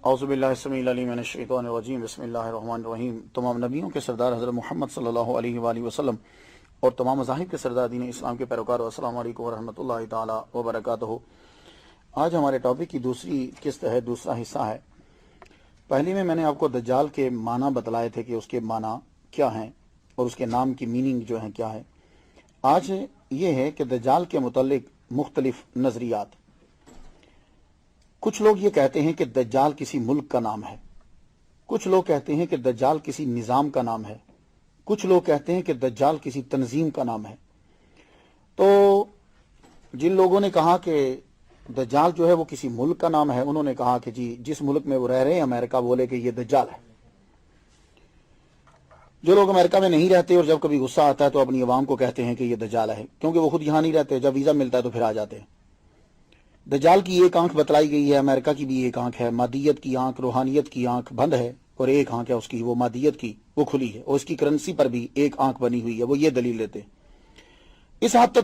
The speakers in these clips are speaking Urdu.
اعوذ باللہ السمیع العلیم من الشیطان الرجیم بسم اللہ الرحمن الرحیم۔ تمام نبیوں کے سردار حضرت محمد صلی اللہ علیہ وآلہ وسلم اور تمام مذاہب کے سردار دین اسلام کے پیروکاروں، السلام علیکم ورحمۃ اللہ تعالی وبرکاتہ۔ آج ہمارے ٹاپک کی دوسری قسط ہے، دوسرا حصہ ہے۔ پہلی میں نے آپ کو دجال کے معنی بتلائے تھے کہ اس کے معنی کیا ہیں اور اس کے نام کی میننگ جو ہے کیا ہے۔ آج یہ ہے کہ دجال کے متعلق مختلف نظریات۔ کچھ لوگ یہ کہتے ہیں کہ دجال کسی ملک کا نام ہے، کچھ لوگ کہتے ہیں کہ دجال کسی نظام کا نام ہے، کچھ لوگ کہتے ہیں کہ دجال کسی تنظیم کا نام ہے۔ تو جن لوگوں نے کہا کہ دجال جو ہے وہ کسی ملک کا نام ہے، انہوں نے کہا کہ جی جس ملک میں وہ رہ رہے ہیں امریکہ، بولے کہ یہ دجال ہے۔ جو لوگ امریکہ میں نہیں رہتے اور جب کبھی غصہ آتا ہے تو اپنی عوام کو کہتے ہیں کہ یہ دجال ہے، کیونکہ وہ خود یہاں نہیں رہتے، جب ویزا ملتا ہے تو پھر آ جاتے ہیں۔ دجال کی ایک آنکھ بتلائی گئی ہے، امریکہ کی بھی ایک آنکھ ہے، مادیت کی آنکھ، روحانیت کی آنکھ بند ہے، اور ایک آنکھ ہے اس کی، وہ مادیت کی، وہ کھلی ہے، اور اس کی کرنسی پر بھی ایک آنکھ بنی ہوئی ہے۔ وہ یہ دلیل دیتے ہیں۔ اس حد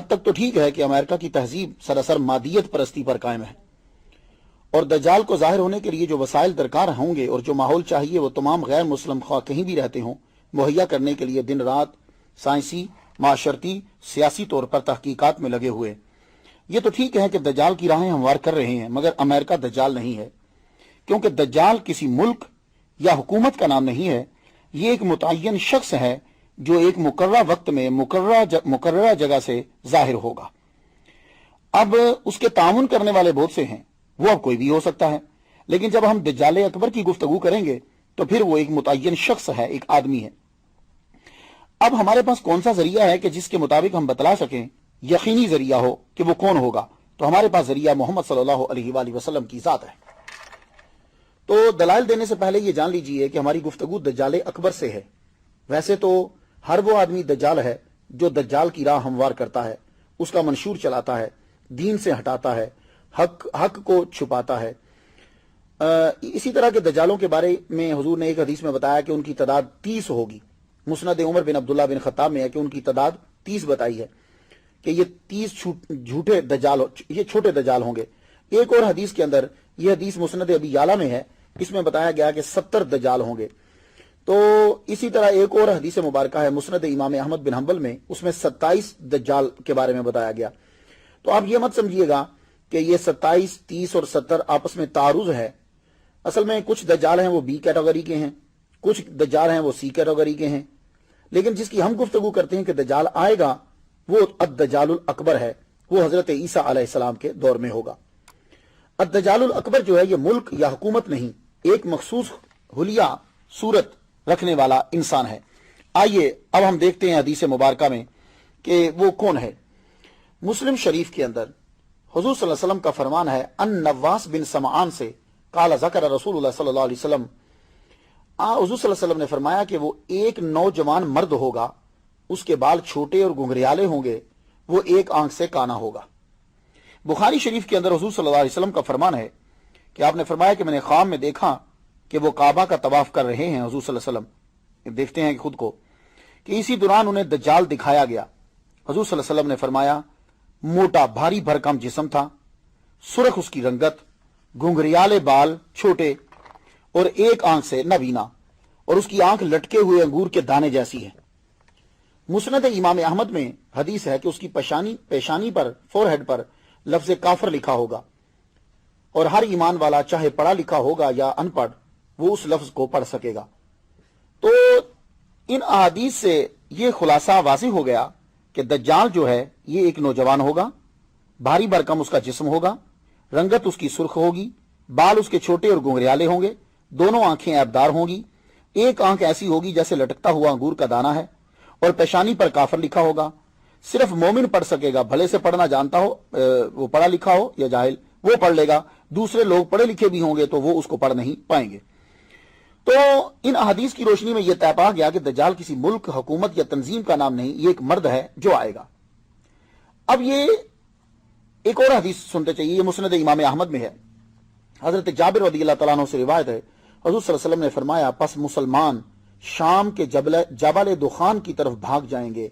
تک تو ٹھیک ہے کہ امریکہ کی تہذیب سراسر مادیت پرستی پر قائم ہے، اور دجال کو ظاہر ہونے کے لیے جو وسائل درکار ہوں گے اور جو ماحول چاہیے وہ تمام غیر مسلم خواہ کہیں بھی رہتے ہوں مہیا کرنے کے لیے دن رات سائنسی، معاشرتی، سیاسی طور پر تحقیقات میں لگے ہوئے۔ یہ تو ٹھیک ہے کہ دجال کی راہیں ہموار کر رہے ہیں، مگر امریکہ دجال نہیں ہے، کیونکہ دجال کسی ملک یا حکومت کا نام نہیں ہے۔ یہ ایک متعین شخص ہے جو ایک مقررہ وقت میں مقررہ جگہ سے ظاہر ہوگا۔ اب اس کے تعاون کرنے والے بہت سے ہیں، وہ اب کوئی بھی ہو سکتا ہے، لیکن جب ہم دجال اکبر کی گفتگو کریں گے تو پھر وہ ایک متعین شخص ہے، ایک آدمی ہے۔ اب ہمارے پاس کون سا ذریعہ ہے کہ جس کے مطابق ہم بتلا سکیں، یقینی ذریعہ ہو کہ وہ کون ہوگا؟ تو ہمارے پاس ذریعہ محمد صلی اللہ علیہ وآلہ وسلم کی ذات ہے۔ تو دلائل دینے سے پہلے یہ جان لیجئے کہ ہماری گفتگو دجال اکبر سے ہے۔ ویسے تو ہر وہ آدمی دجال ہے جو دجال کی راہ ہموار کرتا ہے، اس کا منشور چلاتا ہے، دین سے ہٹاتا ہے، حق کو چھپاتا ہے۔ اسی طرح کے دجالوں کے بارے میں حضور نے ایک حدیث میں بتایا کہ ان کی تعداد 30 ہوگی۔ مسند عمر بن عبداللہ بن خطاب میں ہے کہ ان کی تعداد 30 بتائی ہے، کہ یہ 30 جھوٹے دجال، یہ چھوٹے دجال ہوں گے۔ ایک اور حدیث کے اندر، یہ حدیث مسند ابی یعلا میں ہے، اس میں بتایا گیا کہ 70 دجال ہوں گے۔ تو اسی طرح ایک اور حدیث مبارکہ ہے مسند امام احمد بن حنبل میں، اس میں 27 دجال کے بارے میں بتایا گیا۔ تو آپ یہ مت سمجھیے گا کہ یہ 27، 30 اور 70 آپس میں تعارض ہے۔ اصل میں کچھ دجال ہیں وہ بی کیٹیگری کے ہیں، کچھ دجال ہیں وہ سی کیٹیگری کے ہیں، لیکن جس کی ہم گفتگو کرتے ہیں کہ دجال آئے گا وہ الدجال الاکبر ہے، وہ حضرت عیسیٰ علیہ السلام کے دور میں ہوگا۔ الدجال الاکبر جو ہے یہ ملک یا حکومت نہیں، ایک مخصوص حلیہ صورت رکھنے والا انسان ہے۔ آئیے اب ہم دیکھتے ہیں حدیث مبارکہ میں کہ وہ کون ہے۔ مسلم شریف کے اندر حضور صلی اللہ علیہ وسلم کا فرمان ہے، ان نواس بن سمعان سے قال ذکر رسول اللہ صلی اللہ علیہ وسلم، حضور صلی اللہ علیہ وسلم نے فرمایا کہ وہ ایک نوجوان مرد ہوگا، اس کے بال چھوٹے اور گھنگریالے ہوں گے، وہ ایک آنکھ سے کانا ہوگا۔ بخاری شریف کے اندر حضور صلی اللہ علیہ وسلم کا فرمان ہے کہ آپ نے فرمایا کہ میں نے خواب میں دیکھا کہ وہ کعبہ کا طواف کر رہے ہیں۔ حضور صلی اللہ علیہ وسلم دیکھتے ہیں خود کو کہ اسی دوران انہیں دجال دکھایا گیا۔ حضور صلی اللہ علیہ وسلم نے فرمایا، موٹا بھاری بھرکم جسم تھا، سرخ اس کی رنگت، گھنگریالے بال، چھوٹے اور ایک آنکھ سے نابینا، اور اس کی آنکھ لٹکے ہوئے انگور کے دانے جیسی ہے۔ مسند امام احمد میں حدیث ہے کہ اس کی پیشانی پر، فور ہیڈ پر لفظ کافر لکھا ہوگا، اور ہر ایمان والا چاہے پڑھا لکھا ہوگا یا ان پڑھ وہ اس لفظ کو پڑھ سکے گا۔ تو ان احادیث سے یہ خلاصہ واضح ہو گیا کہ دجال جو ہے یہ ایک نوجوان ہوگا، بھاری بھرکم اس کا جسم ہوگا، رنگت اس کی سرخ ہوگی، بال اس کے چھوٹے اور گھنگریالے ہوں گے، دونوں آنکھیں عیبدار ہوں گی، ایک آنکھ ایسی ہوگی جیسے لٹکتا ہوا انگور کا دانہ ہے، اور پیشانی پر کافر لکھا ہوگا۔ صرف مومن پڑھ سکے گا، بھلے سے پڑھنا جانتا ہو، وہ پڑھا لکھا ہو یا جاہل، وہ پڑھ لے گا، دوسرے لوگ پڑھے لکھے بھی ہوں گے تو وہ اس کو پڑھ نہیں پائیں گے۔ تو ان احادیث کی روشنی میں یہ طے پا گیا کہ دجال کسی ملک، حکومت یا تنظیم کا نام نہیں، یہ ایک مرد ہے جو آئے گا۔ اب یہ ایک اور حدیث سنتے چاہیے، یہ مسند امام احمد میں ہے، حضرت جابر رضی اللہ تعالیٰ عنہ سے روایت ہے، حضور صلی اللہ علیہ وسلم نے فرمایا، پس مسلمان شام کے جبل دخان کی طرف بھاگ جائیں گے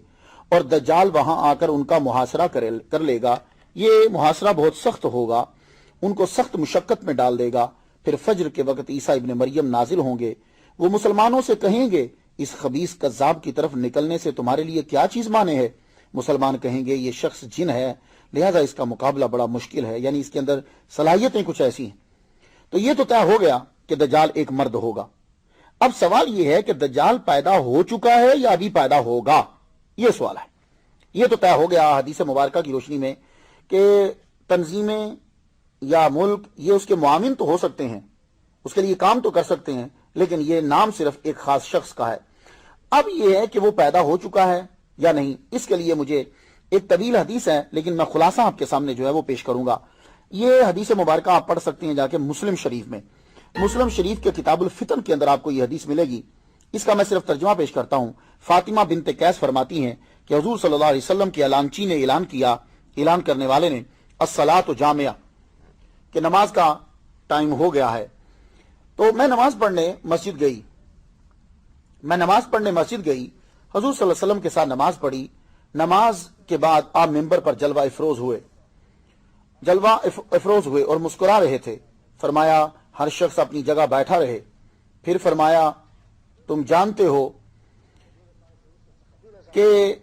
اور دجال وہاں آ کر ان کا محاصرہ کر لے گا۔ یہ محاصرہ بہت سخت ہوگا، ان کو سخت مشقت میں ڈال دے گا، پھر فجر کے وقت عیسیٰ ابن مریم نازل ہوں گے، وہ مسلمانوں سے کہیں گے اس خبیث کذاب کی طرف نکلنے سے تمہارے لیے کیا چیز مانے ہے؟ مسلمان کہیں گے یہ شخص جن ہے، لہذا اس کا مقابلہ بڑا مشکل ہے، یعنی اس کے اندر صلاحیتیں کچھ ایسی ہیں۔ تو یہ تو طے ہو گیا کہ دجال ایک مرد ہوگا۔ اب سوال یہ ہے کہ دجال پیدا ہو چکا ہے یا ابھی پیدا ہوگا، یہ سوال ہے۔ یہ تو طے ہو گیا حدیث مبارکہ کی روشنی میں کہ تنظیمیں یا ملک یہ اس کے معاون تو ہو سکتے ہیں، اس کے لیے کام تو کر سکتے ہیں، لیکن یہ نام صرف ایک خاص شخص کا ہے۔ اب یہ ہے کہ وہ پیدا ہو چکا ہے یا نہیں، اس کے لیے مجھے ایک طویل حدیث ہے، لیکن میں خلاصہ آپ کے سامنے جو ہے وہ پیش کروں گا۔ یہ حدیث مبارکہ آپ پڑھ سکتے ہیں جا کے مسلم شریف میں، مسلم شریف کے کتاب الفتن کے اندر آپ کو یہ حدیث ملے گی۔ اس کا میں صرف ترجمہ پیش کرتا ہوں۔ فاطمہ بنت قیس فرماتی ہیں کہ حضور صلی اللہ علیہ وسلم کے اعلانچی نے اعلان کیا، اعلان کرنے والے نے، الصلاۃ جامعہ، کہ نماز کا ٹائم ہو گیا ہے۔ تو میں نماز پڑھنے مسجد گئی، حضور صلی اللہ علیہ وسلم کے ساتھ نماز پڑھی۔ نماز کے بعد آپ ممبر پر جلوہ افروز ہوئے اور مسکرا رہے تھے۔ فرمایا ہر شخص اپنی جگہ بیٹھا رہے۔ پھر فرمایا تم جانتے ہو کہ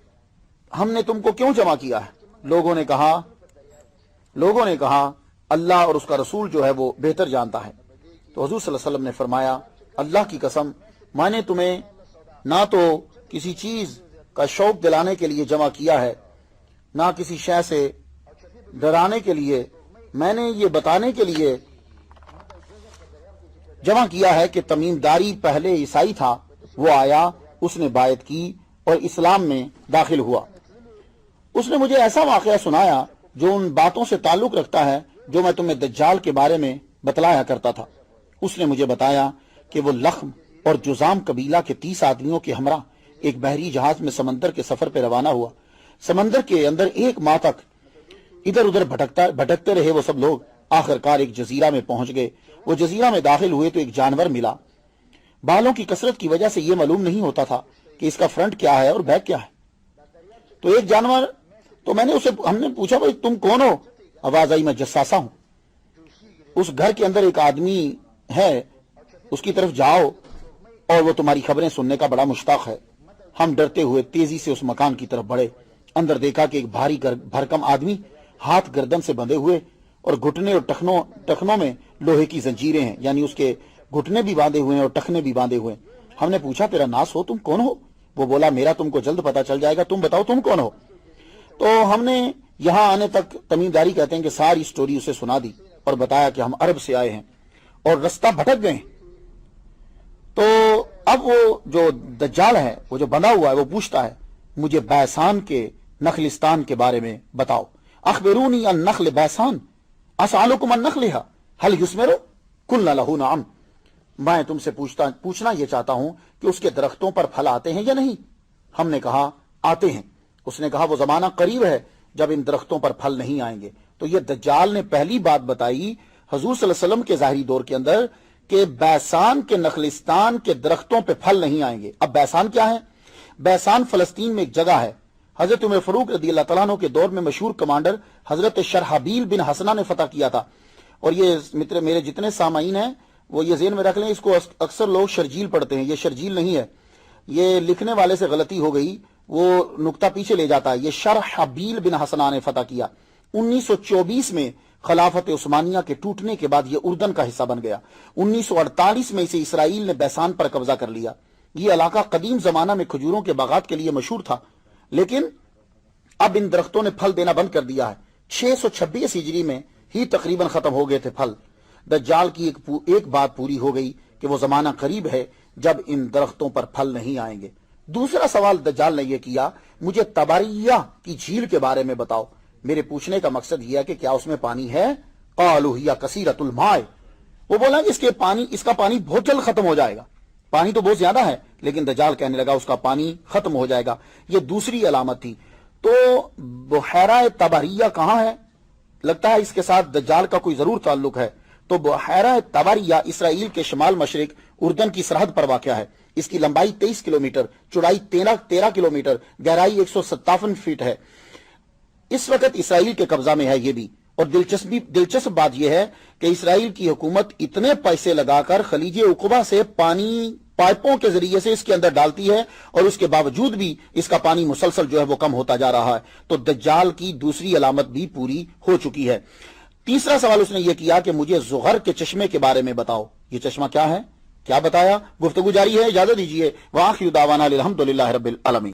ہم نے تم کو کیوں جمع کیا ہے؟ لوگوں نے کہا اللہ اور اس کا رسول جو ہے وہ بہتر جانتا ہے۔ تو حضور صلی اللہ علیہ وسلم نے فرمایا اللہ کی قسم، میں نے تمہیں نہ تو کسی چیز کا شوق دلانے کے لیے جمع کیا ہے، نہ کسی شے سے ڈرانے کے لیے، میں نے یہ بتانے کے لیے جمع کیا ہے کہ تمیم داری پہلے عیسائی تھا، وہ آیا، اس نے بیعت کی اور اسلام میں داخل ہوا۔ اس نے مجھے ایسا واقعہ سنایا جو ان باتوں سے تعلق رکھتا ہے جو میں تمہیں دجال کے بارے میں بتلایا کرتا تھا۔ اس نے مجھے بتایا کہ وہ لخم اور جزام قبیلہ کے 30 آدمیوں کے ہمراہ ایک بحری جہاز میں سمندر کے سفر پہ روانہ ہوا۔ سمندر کے اندر ایک ماہ تک ادھر ادھر بھٹکتے رہے وہ سب لوگ، آخر کار ایک جزیرہ میں پہنچ گئے۔ وہ جزیرہ میں داخل ہوئے تو ایک جانور ملا۔ بالوں کی کثرت کی وجہ سے یہ معلوم نہیں ہوتا تھا کہ اس کا فرنٹ کیا ہے اور بیک کیا ہے۔ تو ایک جانور، تو ہم نے پوچھا بھائی تم کون ہو؟ آواز آئی میں جساسہ ہوں، اس گھر کے اندر ایک آدمی ہے، اس کی طرف جاؤ اور وہ تمہاری خبریں سننے کا بڑا مشتاق ہے۔ ہم ڈرتے ہوئے تیزی سے اس مکان کی طرف بڑھے۔ اندر دیکھا کہ ایک بھاری بھرکم آدمی، ہاتھ گردن سے بندھے ہوئے اور گھٹنے اور ٹخنوں میں لوہے کی زنجیریں ہیں، یعنی اس کے گھٹنے بھی باندھے ہوئے ہیں اور ٹخنے بھی باندھے ہوئے ہیں۔ ہم نے پوچھا تیرا ناس ہو، تم کون ہو؟ وہ بولا میرا تم کو جلد پتا چل جائے گا، تم بتاؤ تم کون ہو؟ تو ہم نے یہاں آنے تک تمیمداری کہتے ہیں کہ ساری سٹوری اسے سنا دی اور بتایا کہ ہم عرب سے آئے ہیں اور رستہ بھٹک گئے ہیں۔ تو اب وہ جو دجال ہے، وہ جو بندھا ہوا ہے، وہ پوچھتا ہے مجھے بیسان کے نخلستان کے بارے میں بتاؤ۔ اخبرونی عن نخل بیسان اسالکم عن نخلها هل یثمر قلنا له نعم۔ میں تم سے پوچھنا یہ چاہتا ہوں کہ اس کے درختوں پر پھل آتے ہیں یا نہیں؟ ہم نے کہا آتے ہیں۔ اس نے کہا وہ زمانہ قریب ہے جب ان درختوں پر پھل نہیں آئیں گے۔ تو یہ دجال نے پہلی بات بتائی حضور صلی اللہ علیہ وسلم کے ظاہری دور کے اندر کہ بیسان کے نخلستان کے درختوں پہ پھل نہیں آئیں گے۔ اب بیسان کیا ہے؟ بیسان فلسطین میں ایک جگہ ہے، حضرت عمر فاروق رضی اللہ تعالیٰ عنہ کے دور میں مشہور کمانڈر حضرت شرحبیل بن حسنہ نے فتح کیا تھا۔ اور یہ میرے جتنے سامعین ہیں وہ یہ ذہن میں رکھ لیں، اس کو اکثر لوگ شرجیل پڑھتے ہیں، یہ شرجیل نہیں ہے، یہ لکھنے والے سے غلطی ہو گئی، وہ نقطہ پیچھے لے جاتا ہے۔ یہ شرحبیل بن حسنہ نے فتح کیا 1924 میں، خلافت عثمانیہ کے ٹوٹنے کے بعد یہ اردن کا حصہ بن گیا۔ 1948 میں اسے اسرائیل نے بیسان پر قبضہ کر لیا۔ یہ علاقہ قدیم زمانہ میں کھجوروں کے باغات کے لیے مشہور تھا، لیکن اب ان درختوں نے پھل دینا بند کر دیا ہے۔ 626 ہجری میں ہی تقریباً ختم ہو گئے تھے پھل۔ دجال کی ایک بات پوری ہو گئی کہ وہ زمانہ قریب ہے جب ان درختوں پر پھل نہیں آئیں گے۔ دوسرا سوال دجال نے یہ کیا مجھے تبریہ کی جھیل کے بارے میں بتاؤ۔ میرے پوچھنے کا مقصد یہ ہے کہ کیا اس میں پانی ہے؟ قالوا ہی کثیرۃ الماء، وہ بولا کہ اس کا پانی بہت جلد ختم ہو جائے گا، پانی تو بہت زیادہ ہے، لیکن دجال کہنے لگا اس کا پانی ختم ہو جائے گا۔ یہ دوسری علامت تھی۔ تو بحیرہ تبریہ کہاں ہے؟ لگتا ہے اس کے ساتھ دجال کا کوئی ضرور تعلق ہے۔ تو بحیرہ تبریہ اسرائیل کے شمال مشرق اردن کی سرحد پر واقع ہے۔ اس کی لمبائی 23 کلومیٹر، چوڑائی 13 کلومیٹر، گہرائی 157 فٹ ہے۔ اس وقت اسرائیل کے قبضہ میں ہے یہ بھی، اور دلچسپ بات یہ ہے کہ اسرائیل کی حکومت اتنے پیسے لگا کر خلیج عقبہ سے پانی پائپوں کے ذریعے سے اس کے اندر ڈالتی ہے اور اس کے باوجود بھی اس کا پانی مسلسل جو ہے وہ کم ہوتا جا رہا ہے. تو دجال کی دوسری علامت بھی پوری ہو چکی ہے. تیسرا سوال اس نے یہ کیا کہ مجھے زغر کے چشمے کے بارے میں بتاؤ. یہ چشمہ کیا ہے؟ کیا بتایا؟ گفتگو جاری ہے، اجازت دیجیے. وآخر دعوانا الحمدللہ رب العالمین.